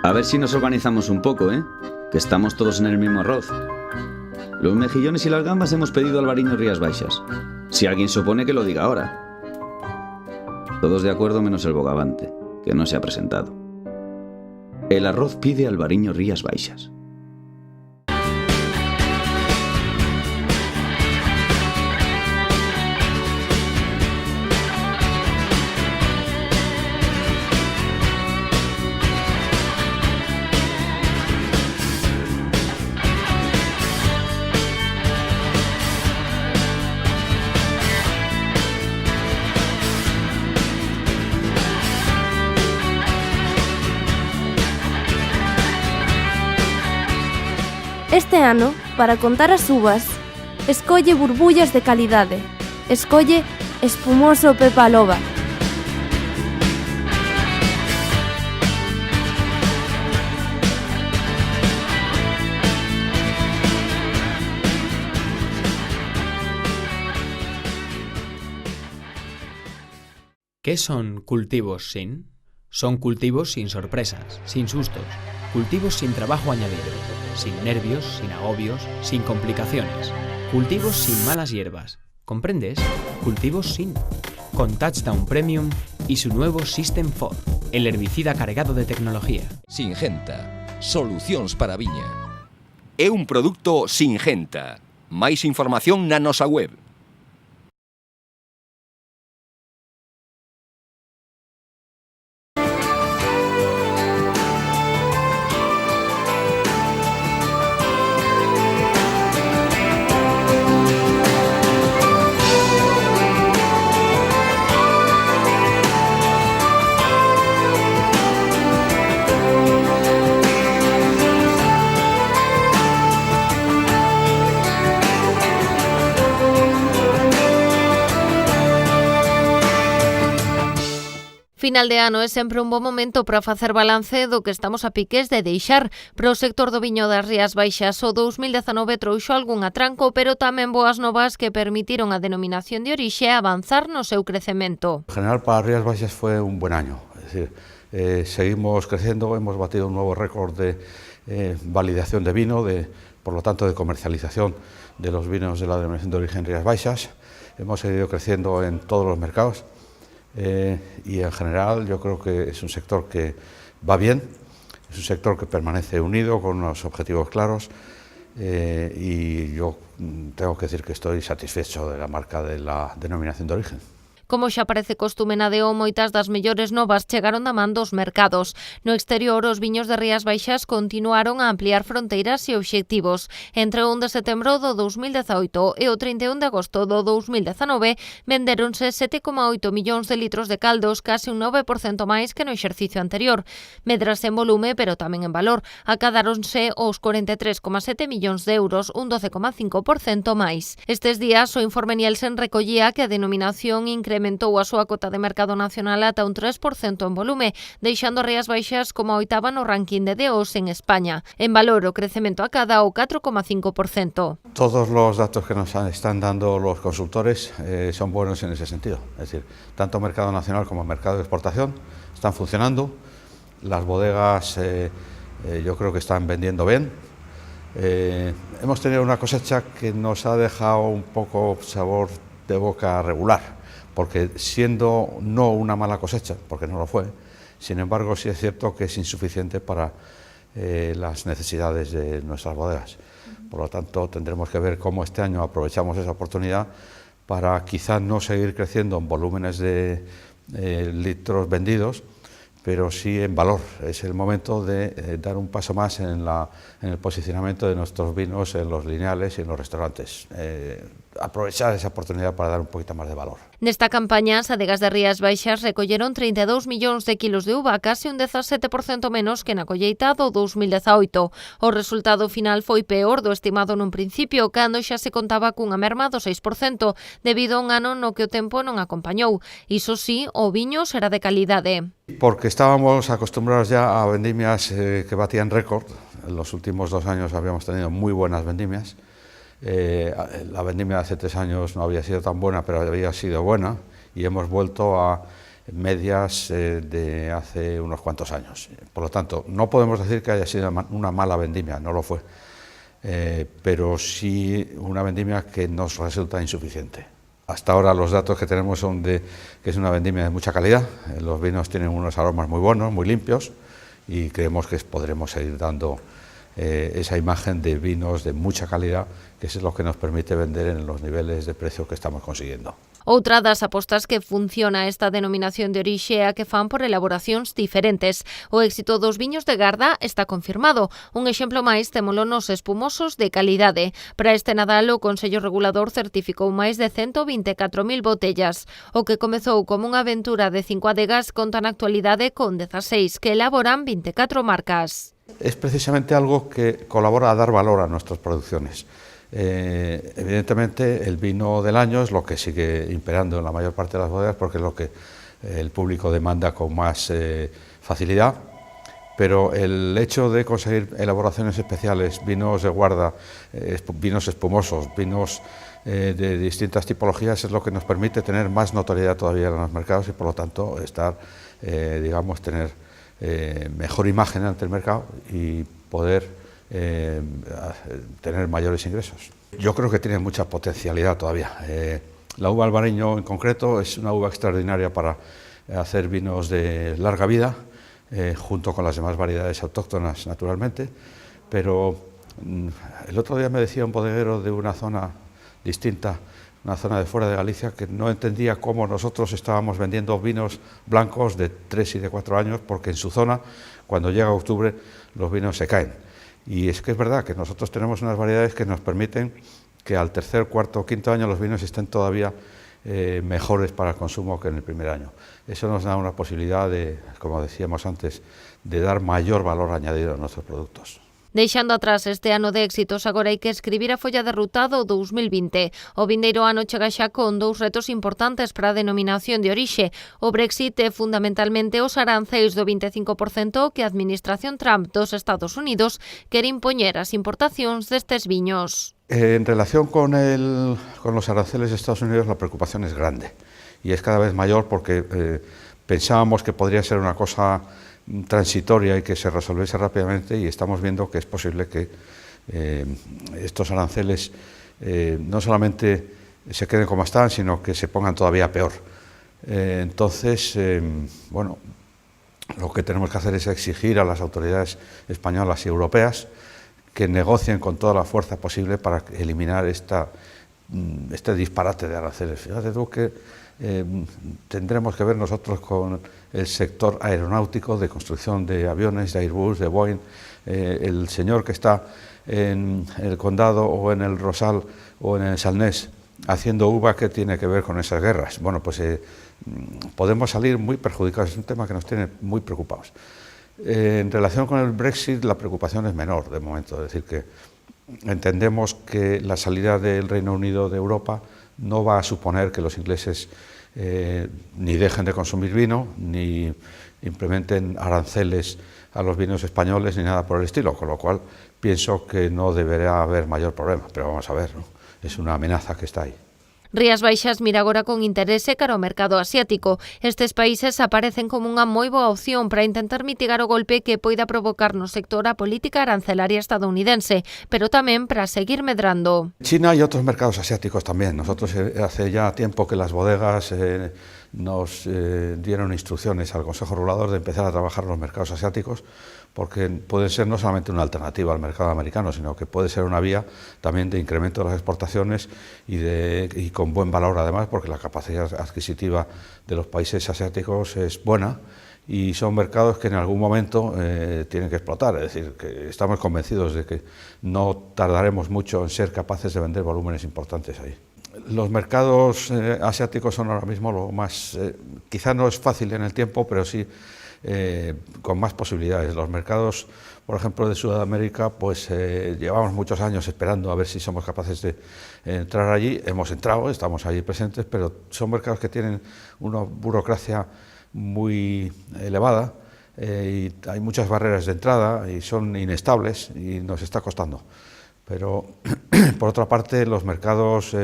A ver si nos organizamos un poco, ¿eh? Que estamos todos en el mismo arroz. Los mejillones y las gambas hemos pedido Albariño Rías Baixas. Si alguien se opone, que lo diga ahora. Todos de acuerdo menos el bogavante, que no se ha presentado. El arroz pide Albariño Rías Baixas. Este ano, para contar as uvas, escolle burbullas de calidade. Escolle espumoso Pepa Loba. ¿Qué son cultivos sin? Son cultivos sin sorpresas, sin sustos, cultivos sin trabajo añadido, sin nervios, sin agobios, sin complicaciones, cultivos sin malas hierbas. ¿Comprendes? Cultivos sin. Con Touchdown Premium y su nuevo System 4, el herbicida cargado de tecnología. Singenta, solucións para a viña. É un produto Singenta. Máis información na nosa web. Final de ano é sempre un bo momento para facer balance do que estamos a piques de deixar. Para o sector do viño das Rías Baixas, o 2019 trouxo algún atranco, pero tamén boas novas que permitiron a denominación de orixe avanzar no seu crecemento. En general, para Rías Baixas fue un buen año. Es decir, seguimos creciendo, hemos batido un nuevo récord de validación de vino, por lo tanto de comercialización de los vinos de la denominación de origen Rías Baixas. Hemos seguido creciendo en todos los mercados. Y en general yo creo que es un sector que va bien, es un sector que permanece unido con unos objetivos claros y yo tengo que decir que estoy satisfecho de la marca de la denominación de origen. Como xa parece costume na DO, moitas das mellores novas chegaron da man dos mercados. No exterior, os viños de Rías Baixas continuaron a ampliar fronteiras e obxectivos. Entre o 1 de setembro do 2018 e o 31 de agosto do 2019 vendéronse 7,8 millóns de litros de caldos, case un 9% máis que no exercicio anterior. Medras en volume, pero tamén en valor. Acadáronse os 43,7 millóns de euros, un 12,5% máis. Estes días, o informe Nielsen recollía que a denominación incrementou a súa cota de mercado nacional ata un 3% en volume, deixando Rías Baixas como a oitava no ranking de DOs en España. En valor, o crecemento acada o 4,5%. Todos los datos que nos están dando los consultores son buenos en ese sentido. Es decir, tanto mercado nacional como mercado de exportación están funcionando. Las bodegas yo creo que están vendiendo bien. Hemos tenido una cosecha que nos ha dejado un poco sabor de boca regular, porque siendo no una mala cosecha, porque no lo fue, sin embargo sí es cierto que es insuficiente para las necesidades de nuestras bodegas. Por lo tanto, tendremos que ver cómo este año aprovechamos esa oportunidad para quizás no seguir creciendo en volúmenes de litros vendidos, pero sí en valor. Es el momento de dar un paso más en el posicionamiento de nuestros vinos en los lineales y en los restaurantes. Aprovechar esa oportunidad para dar un poquito más de valor. Nesta campaña, as adegas de Rías Baixas recolleron 32 millóns de kilos de uva, case un 17% menos que na colleita do 2018. O resultado final foi peor do estimado nun principio, cando xa se contaba cunha merma do 6%, debido a un ano no que o tempo non acompañou. Iso sí, o viño será de calidade. Porque estábamos acostumbrados ya a vendimias que batían récord. En los últimos 2 años habíamos tenido muy buenas vendimias. La vendimia de hace 3 años no había sido tan buena, pero había sido buena, y hemos vuelto a medias de hace unos cuantos años. Por lo tanto, no podemos decir que haya sido una mala vendimia, no lo fue, pero sí una vendimia que nos resulta insuficiente. Hasta ahora los datos que tenemos son de que es una vendimia de mucha calidad, los vinos tienen unos aromas muy buenos, muy limpios, y creemos que podremos seguir dando esa imagen de vinos de mucha calidad, que es lo que nos permite vender en los niveles de precio que estamos consiguiendo. Outra das apostas que funciona esta denominación de orixe é a que fan por elaboracións diferentes. O éxito dos viños de Garda está confirmado. Un exemplo máis témolo nos espumosos de calidade. Para este Nadal, o Consello Regulador certificou máis de 124.000 botellas. O que comezou como unha aventura de 5 adegas conta na actualidade con 16, que elaboran 24 marcas. Es precisamente algo que colabora a dar valor a nuestras producciones. Evidentemente el vino del año es lo que sigue imperando en la mayor parte de las bodegas porque es lo que el público demanda con más facilidad, pero el hecho de conseguir elaboraciones especiales, vinos de guarda, vinos espumosos, vinos de distintas tipologías es lo que nos permite tener más notoriedad todavía en los mercados y por lo tanto estar, digamos, tener mejor imagen ante el mercado y poder tener mayores ingresos. Yo creo que tiene mucha potencialidad todavía. La uva albariño en concreto es una uva extraordinaria para hacer vinos de larga vida, junto con las demás variedades autóctonas naturalmente, pero el otro día me decía un bodeguero de una zona distinta, una zona de fuera de Galicia, que no entendía cómo nosotros estábamos vendiendo vinos blancos de 3 y de 4 años, porque en su zona, cuando llega octubre, los vinos se caen. Y es que es verdad que nosotros tenemos unas variedades que nos permiten que al tercer, cuarto o quinto año los vinos estén todavía mejores para el consumo que en el primer año. Eso nos da una posibilidad de, como decíamos antes, de dar mayor valor añadido a nuestros productos. Deixando atrás este ano de éxitos, agora hai que escribir a folla de ruta do 2020. O vindeiro ano chega xa con 2 retos importantes para a denominación de orixe. O Brexit é fundamentalmente os aranceis do 25% que a administración Trump dos Estados Unidos quere impoñer as importacións destes viños. En relación con los aranceles de Estados Unidos, la preocupación es grande y es cada vez mayor porque pensábamos que podría ser una cosa transitoria y que se resolviese rápidamente y estamos viendo que es posible que estos aranceles no solamente se queden como están, sino que se pongan todavía peor. Entonces, bueno, lo que tenemos que hacer es exigir a las autoridades españolas y europeas que negocien con toda la fuerza posible para eliminar este disparate de aranceles. Fíjate tú que tendremos que ver nosotros con el sector aeronáutico de construcción de aviones, de Airbus, de Boeing, el señor que está en el Condado o en el Rosal o en el Salnés haciendo uva, ¿qué tiene que ver con esas guerras? Bueno, pues podemos salir muy perjudicados, es un tema que nos tiene muy preocupados. En relación con el Brexit, la preocupación es menor de momento, es decir, que entendemos que la salida del Reino Unido de Europa no va a suponer que los ingleses ni dejen de consumir vino, ni implementen aranceles a los vinos españoles, ni nada por el estilo, con lo cual pienso que no deberá haber mayor problema, pero vamos a ver, ¿no? Es una amenaza que está ahí. Rías Baixas mira agora con interese cara ao mercado asiático. Estes países aparecen como unha moi boa opción para intentar mitigar o golpe que poida provocar no sector a política arancelaria estadounidense, pero tamén para seguir medrando. China y otros mercados asiáticos también. Nosotros hace ya tiempo que las bodegas nos dieron instrucciones al Consejo Regulador de empezar a trabajar en los mercados asiáticos, porque pueden ser no solamente una alternativa al mercado americano, sino que puede ser una vía también de incremento de las exportaciones y con buen valor además, porque la capacidad adquisitiva de los países asiáticos es buena y son mercados que en algún momento tienen que explotar. Es decir, que estamos convencidos de que no tardaremos mucho en ser capaces de vender volúmenes importantes ahí. Los mercados asiáticos son ahora mismo lo más, quizá no es fácil en el tiempo, pero sí con más posibilidades. Los mercados, por ejemplo, de Sudamérica, pues llevamos muchos años esperando a ver si somos capaces de entrar allí. Hemos entrado, estamos allí presentes, pero son mercados que tienen una burocracia muy elevada y hay muchas barreras de entrada y son inestables y nos está costando. Pero, por otra parte, los mercados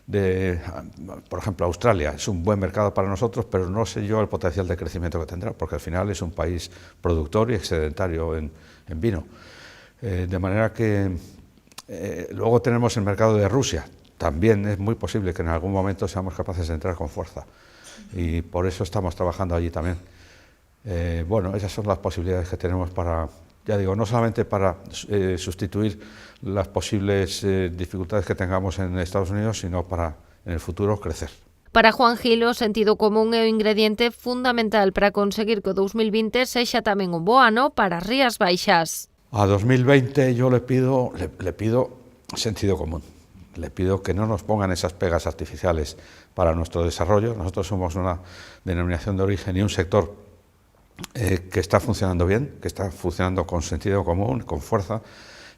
por ejemplo, Australia es un buen mercado para nosotros, pero no sé yo el potencial de crecimiento que tendrá, porque al final es un país productor y excedentario en vino. De manera que luego tenemos el mercado de Rusia. También es muy posible que en algún momento seamos capaces de entrar con fuerza, y por eso estamos trabajando allí también. Bueno, esas son las posibilidades que tenemos para, ya digo, no solamente para sustituir las posibles dificultades que tengamos en Estados Unidos, sino para en el futuro crecer. Para Juan Gil, o sentido común é o ingrediente fundamental para conseguir que o 2020 sexa tamén un bo ano para as Rías Baixas. A 2020 yo le pido sentido común. Le pido que no nos pongan esas pegas artificiales para nuestro desarrollo. Nosotros somos una denominación de origen y un sector que está funcionando bien, que está funcionando con sentido común, con fuerza.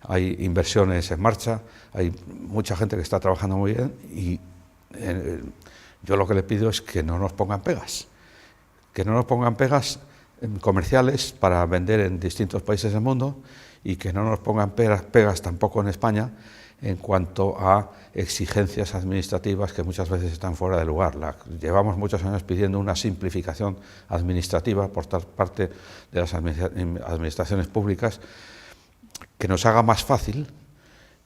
Hay inversiones en marcha, hay mucha gente que está trabajando muy bien, y yo lo que le pido es que no nos pongan pegas, comerciales para vender en distintos países del mundo, y que no nos pongan pegas tampoco en España en cuanto a exigencias administrativas que muchas veces están fuera de lugar. Llevamos muchos años pidiendo una simplificación administrativa por parte de las administraciones públicas, que nos haga más fácil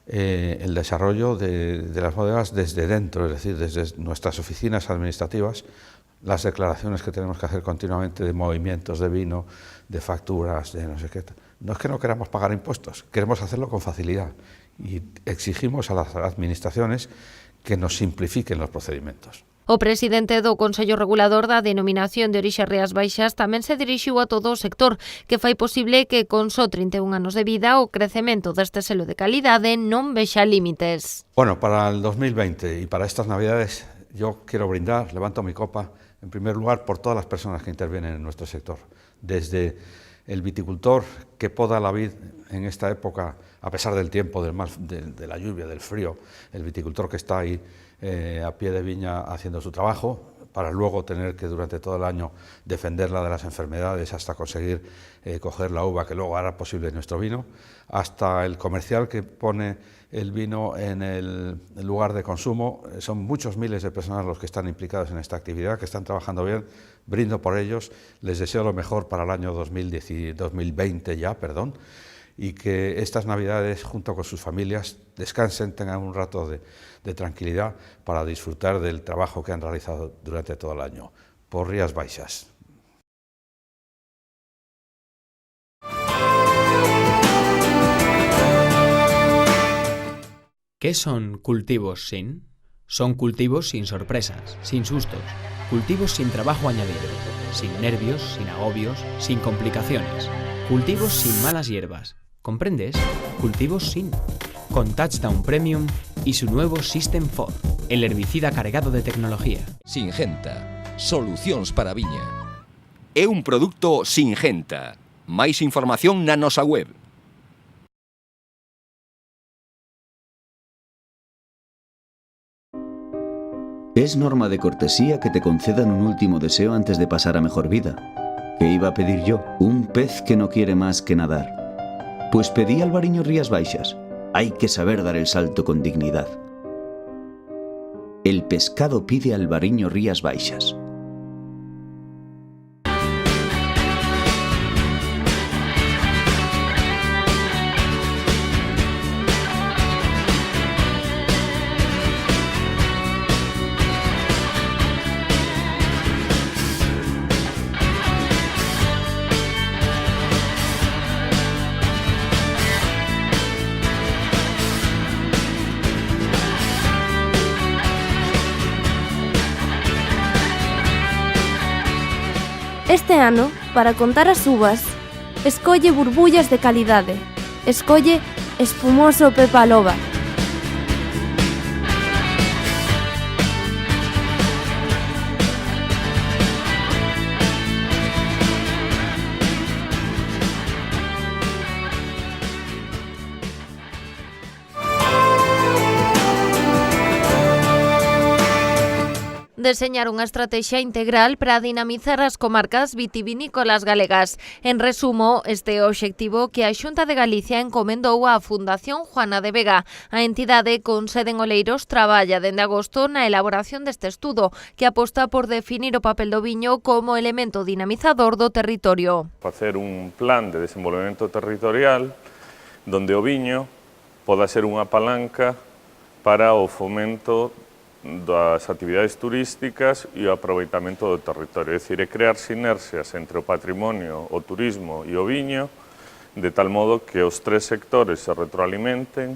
el desarrollo de las bodegas desde dentro, es decir, desde nuestras oficinas administrativas, las declaraciones que tenemos que hacer continuamente de movimientos de vino, de facturas, de no sé qué. No es que no queramos pagar impuestos, queremos hacerlo con facilidad, y exigimos a las administraciones que nos simplifiquen los procedimentos. O presidente do Consello Regulador da Denominación de Orixe Rías Baixas tamén se dirixiu a todo o sector, que fai posible que con só 31 anos de vida o crecemento deste selo de calidade non vexa límites. Bueno, para el 2020 y para estas Navidades yo quiero brindar, levanto mi copa, en primer lugar por todas las personas que intervienen en nuestro sector, desde el viticultor que poda la vid en esta época, a pesar del tiempo, de la lluvia, del frío, el viticultor que está ahí a pie de viña haciendo su trabajo, para luego tener que durante todo el año defenderla de las enfermedades hasta conseguir coger la uva que luego hará posible nuestro vino, hasta el comercial que pone el vino en el lugar de consumo. Son muchos miles de personas los que están implicados en esta actividad, que están trabajando bien. Brindo por ellos, les deseo lo mejor para el año 2020 ya, y que estas Navidades, junto con sus familias, descansen, tengan un rato de tranquilidad para disfrutar del trabajo que han realizado durante todo el año. Por Rías Baixas. ¿Qué son cultivos sin? Son cultivos sin sorpresas, sin sustos, cultivos sin trabajo añadido, sin nervios, sin agobios, sin complicaciones, cultivos sin malas hierbas. ¿Comprendes? Cultivos sin. Con Touchdown Premium y su nuevo System 4, el herbicida cargado de tecnología. Singenta. Solucións para a viña. É un produto Singenta. Máis información na nosa web. Es norma de cortesía que te concedan un último deseo antes de pasar a mejor vida. ¿Qué iba a pedir yo? Un pez que no quiere más que nadar. Pues pedí Albariño Rías Baixas. Hay que saber dar el salto con dignidad. El pescado pide Albariño Rías Baixas. Este ano, para contar as uvas, escolle burbullas de calidade. Escolle espumoso Pepa Loba. deseñar unha estrategia integral para dinamizar as comarcas vitivinícolas galegas. En resumo, este é o obxectivo que a Xunta de Galicia encomendou á Fundación Juana de Vega. A entidade con sede en Oleiros traballa dende agosto na elaboración deste estudo, que aposta por definir o papel do viño como elemento dinamizador do territorio. Facer un plan de desenvolvemento territorial donde o viño poda ser unha palanca para o fomento das actividades turísticas e o aproveitamento do territorio, é dicir, é crear sinerxias entre o patrimonio, o turismo e o viño, de tal modo que os tres sectores se retroalimenten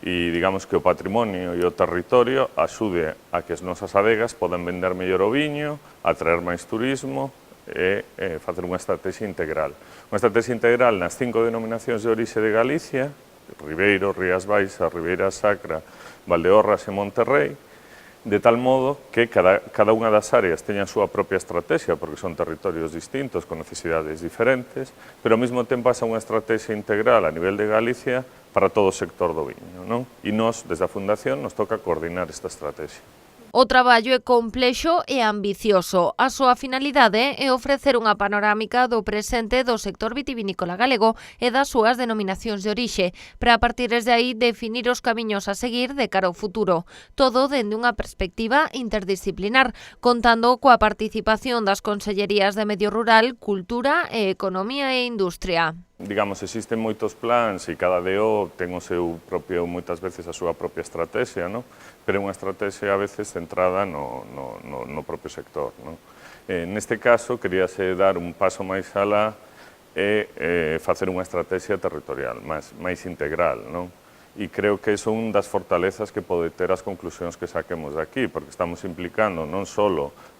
e digamos que o patrimonio e o territorio axude a que as nosas adegas podan vender mellor o viño, atraer máis turismo e facer unha estrategia integral. Unha estrategia integral nas 5 denominacións de orixe de Galicia, Ribeiro, Rías Baixas, Ribeira Sacra, Valdeorras e Monterrei, de tal modo que cada unha das áreas teña a súa propia estrategia, porque son territorios distintos, con necesidades diferentes, pero ao mesmo tempo pasa unha estrategia integral a nivel de Galicia para todo o sector do viño, non? E nós, desde a Fundación, nos toca coordinar esta estrategia. O traballo é complexo e ambicioso. A súa finalidade é ofrecer unha panorámica do presente do sector vitivinícola galego e das súas denominacións de orixe, para a partir de aí definir os camiños a seguir de cara ao futuro. Todo dende unha perspectiva interdisciplinar, contando coa participación das Consellerías de Medio Rural, Cultura e Economía e Industria. Digamos, existen moitos plans e cada DO ten o seu propio, moitas veces a súa propia estrategia, non? Pero é unha estrategia a veces centrada no propio sector, non? Neste caso, queríase dar un paso máis alá e facer unha estrategia territorial máis integral, non? E creo que é unha das fortalezas que pode ter as conclusións que saquemos de aquí, porque estamos implicando non só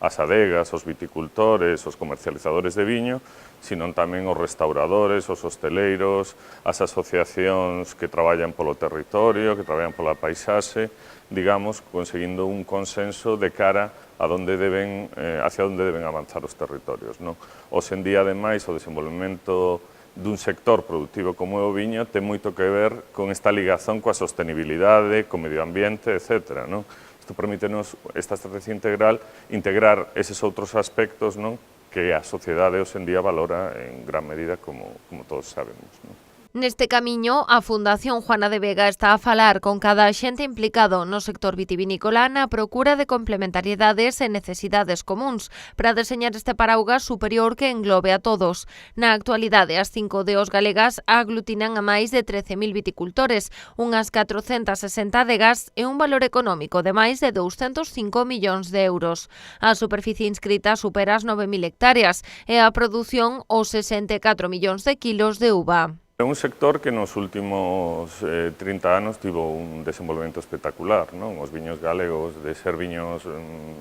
as adegas, os viticultores, os comercializadores de viño, sino tamén os restauradores, os hosteleiros, as asociacións que traballan polo territorio, que traballan pola paisaxe, digamos, conseguindo un consenso de cara a hacia onde deben avanzar os territorios, non? Hoxe en día, ademais, o desenvolvemento dun sector productivo como é o viño ten moito que ver con esta ligazón coa sostenibilidade, co medio ambiente, etc. Non? Isto permítenos, esta estrategia integral, integrar eses outros aspectos, non, que a sociedade hoxe en día valora en gran medida, como todos sabemos. Non? Neste camiño, a Fundación Juana de Vega está a falar con cada xente implicado no sector vitivinícola na procura de complementariedades e necesidades comuns para deseñar este paraugas superior que englobe a todos. Na actualidade, as 5 DOs galegas aglutinan a máis de 13.000 viticultores, unhas 460 adegas e un valor económico de máis de 205 millóns de euros. A superficie inscrita supera as 9.000 hectáreas e a produción os 64 millóns de kilos de uva. É un sector que nos últimos 30 anos tivo un desenvolvemento espectacular, non? Os viños galegos, de ser viños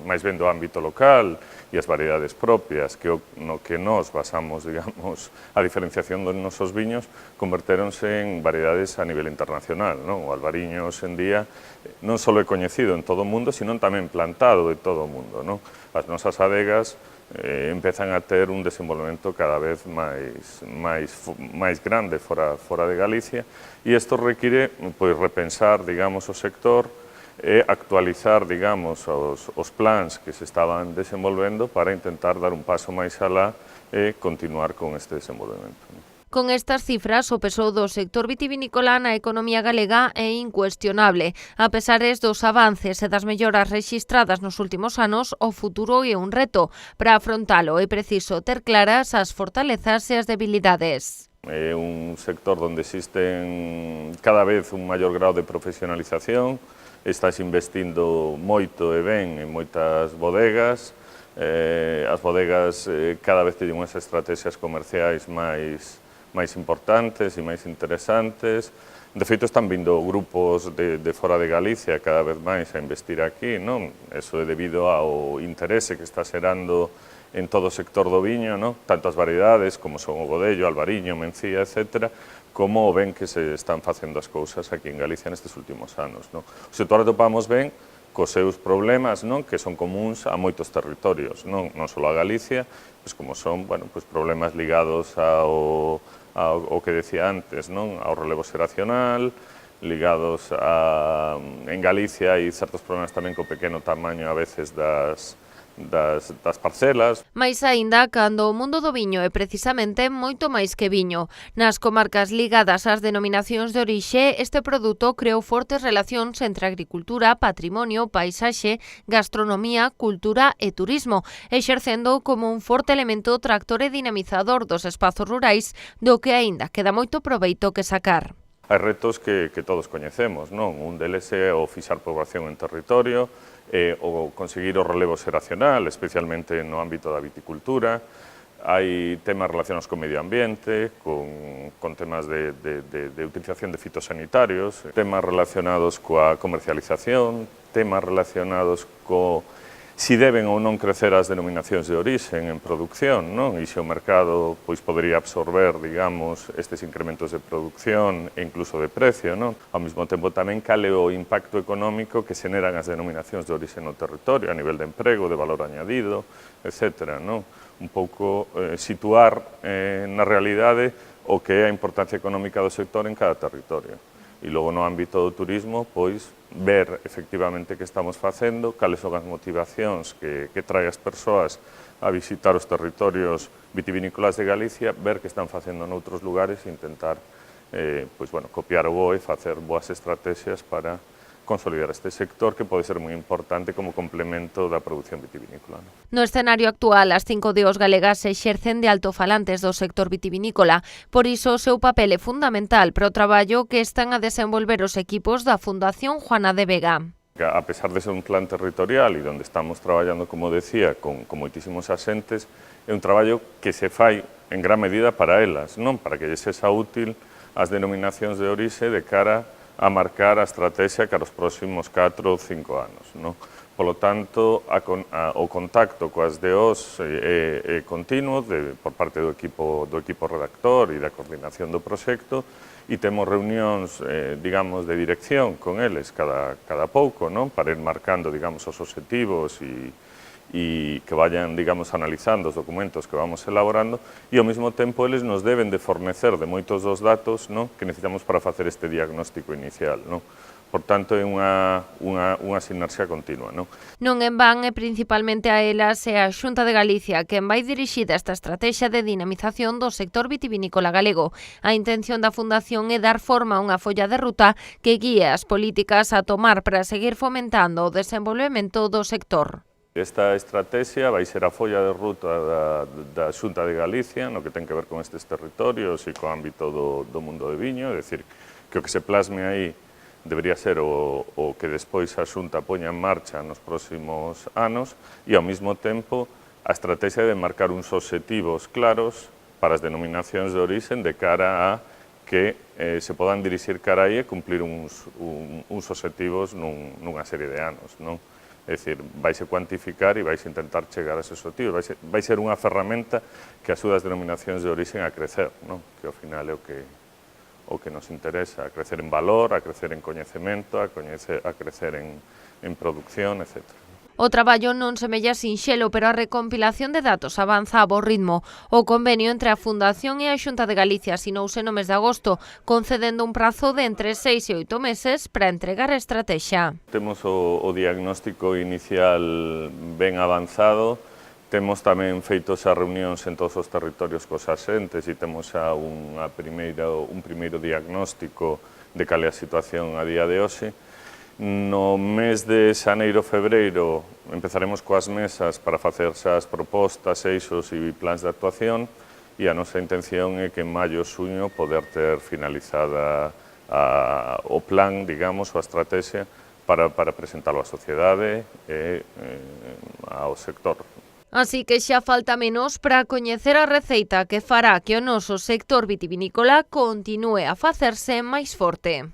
máis ben do ámbito local e as variedades propias, no que nós basamos, digamos, a diferenciación dos nosos viños, convertéronse en variedades a nivel internacional, non? O albariño, hoxe en día, non só é coñecido en todo o mundo, sino tamén plantado en todo o mundo, non? As nosas adegas empezan a ter un desenvolvemento cada vez máis grande fora de Galicia e isto require pois repensar, digamos, o sector e actualizar, digamos, os plans que se estaban desenvolvendo para intentar dar un paso máis alá e continuar con este desenvolvemento. Con estas cifras, o peso do sector vitivinícola na economía galega é incuestionable. A pesares dos avances e das melloras rexistradas nos últimos anos, o futuro é un reto. Para afrontalo é preciso ter claras as fortalezas e as debilidades. É un sector onde existen cada vez un maior grau de profesionalización, estás investindo moito e ben en moitas bodegas, as bodegas cada vez teñen unhas estrategias comerciais máis importantes e máis interesantes. De feito, están vindo grupos de fora de Galicia cada vez máis a investir aquí, non? Eso é debido ao interese que está xerando en todo o sector do viño, non? Tanto as variedades, como son o godello, albariño, mencía, etc., como ben que se están facendo as cousas aquí en Galicia nestes últimos anos, non? O sector atopamos ben cos seus problemas, non? Que son comuns a moitos territorios, non só a Galicia, pois como son, bueno, pois problemas ligados ao que decía antes, non? Ao relevo xeracional, ligados en Galicia hai certos problemas tamén co pequeno tamaño a veces das das parcelas. Mais aínda cando o mundo do viño é precisamente moito máis que viño. Nas comarcas ligadas ás denominacións de orixe, este produto creou fortes relacións entre agricultura, patrimonio, paisaxe, gastronomía, cultura e turismo, exercendo como un forte elemento tractor e dinamizador dos espazos rurais, do que aínda queda moito proveito que sacar. Hai retos que todos coñecemos, non? Un deles é o fixar poboación en territorio, o conseguir o relevo xeracional, especialmente no ámbito da viticultura. Hai temas relacionados co medio ambiente, con temas de utilización de fitosanitarios, temas relacionados coa comercialización, temas relacionados si deben ou non crecer as denominacións de orixen en produción, non? E se o mercado pois podería absorber, digamos, estes incrementos de produción e incluso de precio, non? Ao mesmo tempo tamén cale o impacto económico que xeneran as denominacións de orixen no territorio a nivel de emprego, de valor añadido, etc., non? Un pouco situar na realidade o que é a importancia económica do sector en cada territorio. E logo no ámbito do turismo, pois, ver efectivamente que estamos facendo, cales son as motivacións que trae as persoas a visitar os territorios vitivinícolas de Galicia, ver que están facendo noutros lugares e intentar copiar o BOE, facer boas estrategias para consolidar este sector que pode ser moi importante como complemento da produción vitivinícola. No escenario actual, as 5 DOs galegas se exercen de altofalantes do sector vitivinícola, por iso o seu papel é fundamental para o traballo que están a desenvolver os equipos da Fundación Juana de Vega. A pesar de ser un plan territorial e onde estamos traballando, como decía, con moitísimos asentes, é un traballo que se fai en gran medida para elas, non para que lles sexa útil as denominacións de orixe de cara a marcar a estrategia cara os próximos 4 ou 5 anos, non? Polo tanto, o contacto coas DOs é continuo por parte do equipo redactor e da coordinación do proxecto e temos reunións, digamos, de dirección con eles cada pouco, non? Para ir marcando, digamos, os obxectivos e que vayan, digamos, analizando os documentos que vamos elaborando e ao mesmo tempo eles nos deben de fornecer de moitos dos datos, non? Que necesitamos para facer este diagnóstico inicial, non? Por tanto, é unha sinerxia continua, non? Non en van e principalmente a elas e a Xunta de Galicia quen vai dirixida esta estrategia de dinamización do sector vitivinícola galego. A intención da Fundación é dar forma a unha folla de ruta que guíe as políticas a tomar para seguir fomentando o desenvolvemento do sector. Esta estrategia vai ser a folla de ruta da Xunta de Galicia, no que ten que ver con estes territorios e co ámbito do mundo de viño, é dicir, que o que se plasme aí debería ser o que despois a Xunta poña en marcha nos próximos anos e, ao mesmo tempo, a estrategia de marcar uns obxectivos claros para as denominacións de orixen de cara a que se podan dirixir cara aí e cumplir uns obxectivos nunha serie de anos, non? É dicir, vaise cuantificar e vaise intentar chegar a esos objetivos. Vai ser unha ferramenta que axuda as denominacións de orixen a crecer, non? Que ao final é o que nos interesa, a crecer en valor, a crecer en coñecemento, a crecer en producción, etc. O traballo non semella sinxelo, pero a recompilación de datos avanza a bo ritmo. O convenio entre a Fundación e a Xunta de Galicia asinouse no mes de agosto, concedendo un prazo de entre 6 e 8 meses para entregar a estrategia. Temos o diagnóstico inicial ben avanzado, temos tamén feitos as reunións en todos os territorios cos asentes e temos xa un primeiro diagnóstico de cal é a situación a día de hoxe. No mes de xaneiro-febreiro empezaremos coas mesas para facer xa as propostas, eixos e plans de actuación e a nosa intención é que en maio-xuño poder ter finalizada o plan, digamos, ou a estrategia para presentalo á sociedade e ao sector. Así que xa falta menos para coñecer a receita que fará que o noso sector vitivinícola continúe a facerse máis forte.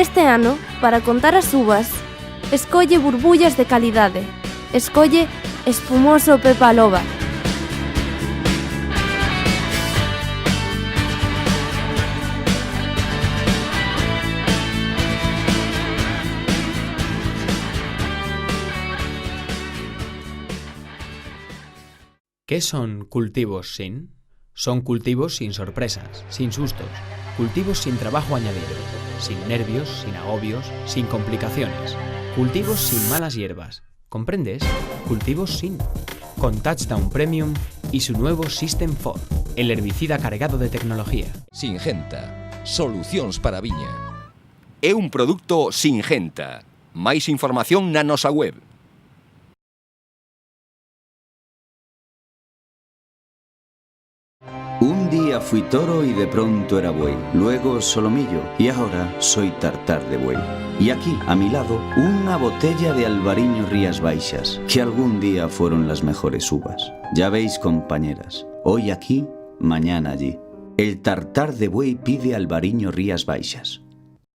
Este ano, para contar as uvas, escolle burbullas de calidade. Escolle espumoso Pepa Loba. ¿Qué son cultivos sin? Son cultivos sin sorpresas, sin sustos, cultivos sin trabajo añadido, sin nervios, sin agobios, sin complicaciones, cultivos sin malas hierbas. ¿Comprendes? Cultivos sin. Con Touchdown Premium y su nuevo System 4, el herbicida cargado de tecnología. Singenta. Solucións para a viña. É un produto Singenta. Máis información na nosa web. Un día fui toro y de pronto era buey, luego solomillo y ahora soy tartar de buey. Y aquí, a mi lado, una botella de Albariño Rías Baixas, que algún día fueron las mejores uvas. Ya veis, compañeras, hoy aquí, mañana allí. El tartar de buey pide Albariño Rías Baixas.